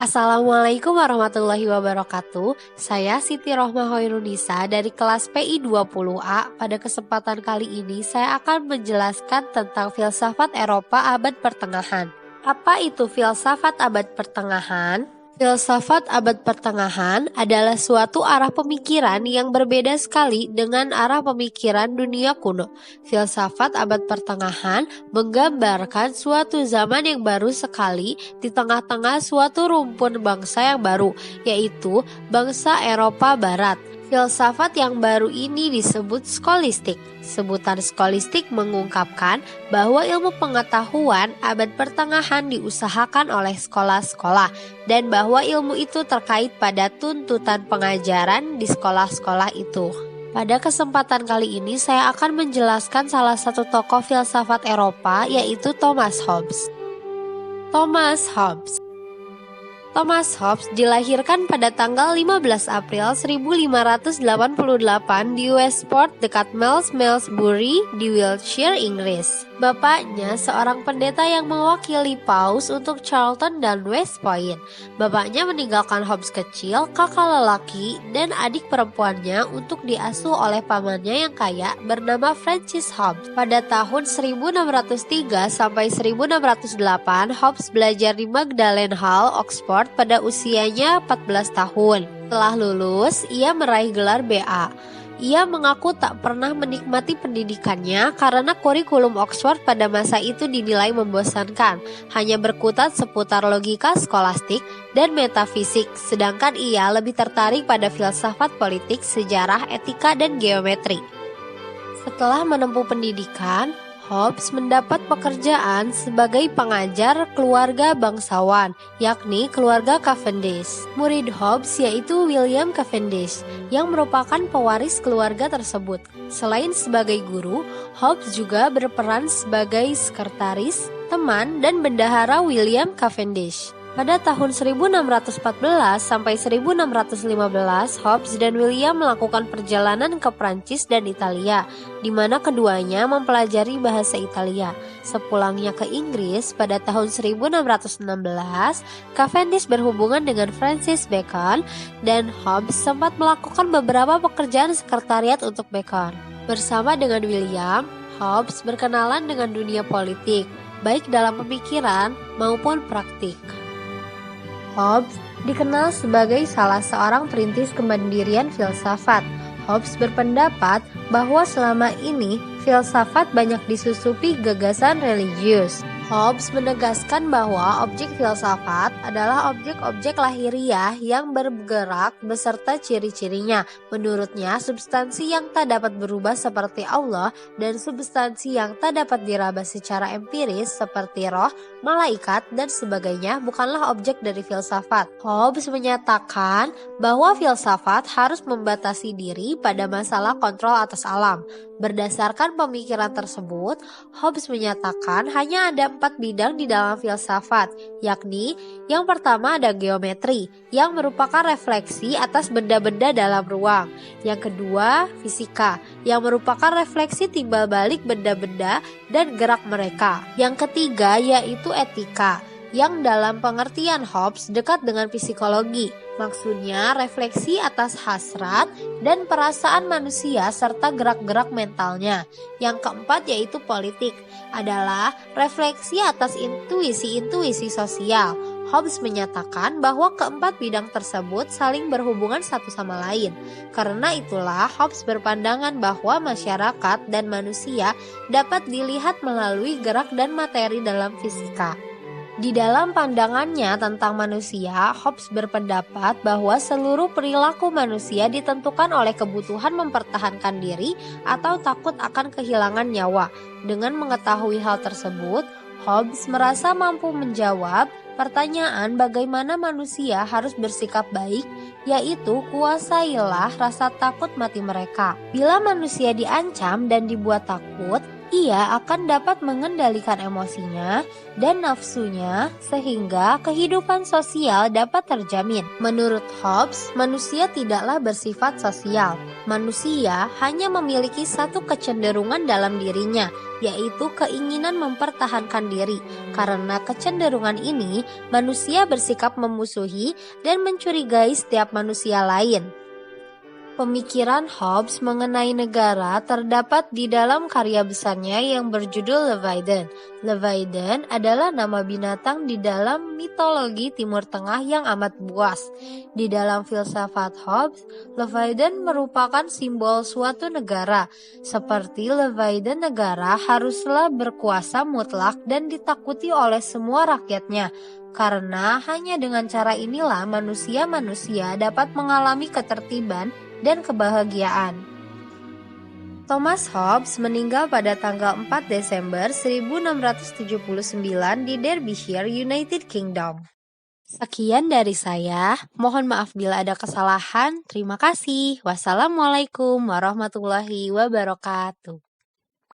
Assalamualaikum warahmatullahi wabarakatuh. Saya Siti Rohmah Hoirunisa dari kelas PI 20A. Pada kesempatan kali ini saya akan menjelaskan tentang filsafat Eropa abad pertengahan. Apa itu filsafat abad pertengahan? Filsafat abad pertengahan adalah suatu arah pemikiran yang berbeda sekali dengan arah pemikiran dunia kuno. Filsafat abad pertengahan menggambarkan suatu zaman yang baru sekali di tengah-tengah suatu rumpun bangsa yang baru, yaitu bangsa Eropa Barat. Filsafat yang baru ini disebut skolistik. Sebutan skolistik mengungkapkan bahwa ilmu pengetahuan abad pertengahan diusahakan oleh sekolah-sekolah dan bahwa ilmu itu terkait pada tuntutan pengajaran di sekolah-sekolah itu. Pada kesempatan kali ini saya akan menjelaskan salah satu tokoh filsafat Eropa, yaitu Thomas Hobbes. Thomas Hobbes dilahirkan pada tanggal 15 April 1588 di Westport dekat Malmesbury di Wiltshire, Inggris. Bapaknya seorang pendeta yang mewakili Paus untuk Charlton dan West Point. Bapaknya meninggalkan Hobbes kecil, kakak lelaki, dan adik perempuannya untuk diasuh oleh pamannya yang kaya bernama Francis Hobbes. Pada tahun 1603 sampai 1608, Hobbes belajar di Magdalen Hall, Oxford pada usianya 14 tahun. Setelah lulus, ia meraih gelar BA. Ia mengaku tak pernah menikmati pendidikannya karena kurikulum Oxford pada masa itu dinilai membosankan, hanya berkutat seputar logika skolastik dan metafisik, sedangkan ia lebih tertarik pada filsafat politik, sejarah, etika, dan geometri. Setelah menempuh pendidikan, Hobbes mendapat pekerjaan sebagai pengajar keluarga bangsawan, yakni keluarga Cavendish. Murid Hobbes yaitu William Cavendish, yang merupakan pewaris keluarga tersebut. Selain sebagai guru, Hobbes juga berperan sebagai sekretaris, teman, dan bendahara William Cavendish. Pada tahun 1614 sampai 1615, Hobbes dan William melakukan perjalanan ke Prancis dan Italia, di mana keduanya mempelajari bahasa Italia. Sepulangnya ke Inggris pada tahun 1616, Cavendish berhubungan dengan Francis Bacon, dan Hobbes sempat melakukan beberapa pekerjaan sekretariat untuk Bacon. Bersama dengan William, Hobbes berkenalan dengan dunia politik, baik dalam pemikiran maupun praktik. Hobbes dikenal sebagai salah seorang perintis kemandirian filsafat. Hobbes berpendapat bahwa selama ini filsafat banyak disusupi gagasan religius. Hobbes menegaskan bahwa objek filsafat adalah objek-objek lahiriah yang bergerak beserta ciri-cirinya. Menurutnya, substansi yang tak dapat berubah seperti Allah dan substansi yang tak dapat diraba secara empiris seperti roh, malaikat, dan sebagainya bukanlah objek dari filsafat. Hobbes menyatakan bahwa filsafat harus membatasi diri pada masalah kontrol atas alam. Berdasarkan pemikiran tersebut, Hobbes menyatakan hanya ada 4 bidang di dalam filsafat, yakni yang pertama ada geometri, yang merupakan refleksi atas benda-benda dalam ruang. Yang kedua, fisika, yang merupakan refleksi timbal balik benda-benda dan gerak mereka. Yang ketiga, yaitu etika, yang dalam pengertian Hobbes dekat dengan psikologi. Maksudnya refleksi atas hasrat dan perasaan manusia serta gerak-gerak mentalnya. Yang keempat yaitu politik, adalah refleksi atas intuisi-intuisi sosial. Hobbes menyatakan bahwa keempat bidang tersebut saling berhubungan satu sama lain. Karena itulah Hobbes berpandangan bahwa masyarakat dan manusia dapat dilihat melalui gerak dan materi dalam fisika. Di dalam pandangannya tentang manusia, Hobbes berpendapat bahwa seluruh perilaku manusia ditentukan oleh kebutuhan mempertahankan diri atau takut akan kehilangan nyawa. Dengan mengetahui hal tersebut, Hobbes merasa mampu menjawab pertanyaan bagaimana manusia harus bersikap baik, yaitu kuasailah rasa takut mati mereka. Bila manusia diancam dan dibuat takut, Ia akan dapat mengendalikan emosinya dan nafsunya sehingga kehidupan sosial dapat terjamin. Menurut Hobbes, manusia tidaklah bersifat sosial. Manusia hanya memiliki satu kecenderungan dalam dirinya, yaitu keinginan mempertahankan diri. Karena kecenderungan ini, manusia bersikap memusuhi dan mencurigai setiap manusia lain. Pemikiran Hobbes mengenai negara terdapat di dalam karya besarnya yang berjudul Leviathan. Leviathan adalah nama binatang di dalam mitologi Timur Tengah yang amat buas. Di dalam filsafat Hobbes, Leviathan merupakan simbol suatu negara. Seperti Leviathan, negara haruslah berkuasa mutlak dan ditakuti oleh semua rakyatnya. Karena hanya dengan cara inilah manusia-manusia dapat mengalami ketertiban dan kebahagiaan. Thomas Hobbes meninggal pada tanggal 4 Desember 1679 di Derbyshire, United Kingdom. Sekian dari saya, mohon maaf bila ada kesalahan. Terima kasih. Wassalamualaikum warahmatullahi wabarakatuh.